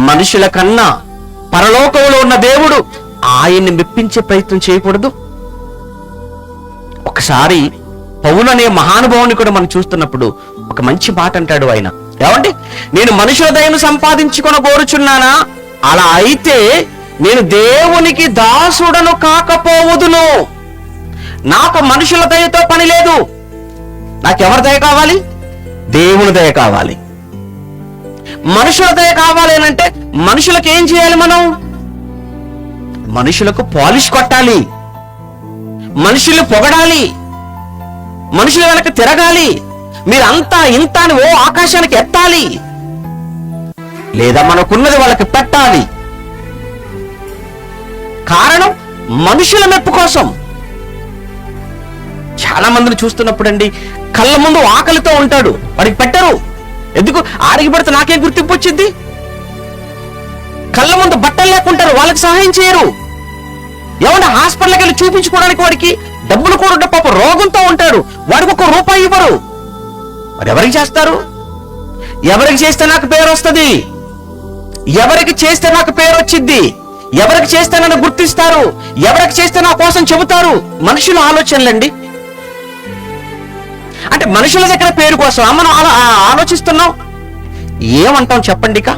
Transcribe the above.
మనుషుల కన్నా పరలోకంలో ఉన్న దేవుడు ఆయన్ని మెప్పించే ప్రయత్నం చేయకూడదు? ఒకసారి పౌలు అనే మహానుభావుని కూడా మనం చూస్తున్నప్పుడు ఒక మంచి మాట అంటాడు ఆయన. ఏమంటే, నేను మనుషుల దయను సంపాదించుకొని కోరుచున్నానా? అలా అయితే నేను దేవునికి దాసుడను కాకపోవదును. నాకు మనుషుల దయతో పని లేదు. నాకెవరి దయ కావాలి? దేవుని దయ కావాలి. మనుషుల దయ కావాలి అంటే మనుషులకు ఏం చేయాలి? మనం మనుషులకు పాలిష్ కొట్టాలి, మనుషులు పొగడాలి, మనుషుల వెనక తిరగాలి, మీరంతా ఇంత అని ఓ ఆకాశానికి ఎత్తాలి, లేదా మనకున్నది వాళ్ళకి పెట్టాలి. కారణం మనుషుల మెప్పు కోసం. చాలా మందిని చూస్తున్నప్పుడండి, కళ్ళ ముందు ఆకలితో ఉంటాడు, వాడికి పెట్టరు. ఎందుకు? ఆడికి పెడితే నాకేం గుర్తింపు వచ్చింది? కళ్ళ ముందు బట్టలు లేకుంటారు, వాళ్ళకి సహాయం చేయరు. ఏమన్నా హాస్పిటల్కి వెళ్ళి చూపించుకోవడానికి వాడికి డబ్బులు కూడా ఉంటే పాప రోగంతో ఉంటాడు, వాడికి ₹1 ఇవ్వరు. మరి ఎవరికి చేస్తారు? ఎవరికి చేస్తే నాకు పేరు వస్తుంది? ఎవరికి చేస్తే నాకు పేరు వచ్చింది? ఎవరికి చేస్తే నన్ను గుర్తిస్తారు? ఎవరికి చేస్తే నా కోసం చెబుతారు? మనుషుల ఆలోచనలండి. అంటే మనుషుల దగ్గర పేరు కోసం మనం ఆలోచిస్తున్నాం. ఏమంటాం చెప్పండి? ఇక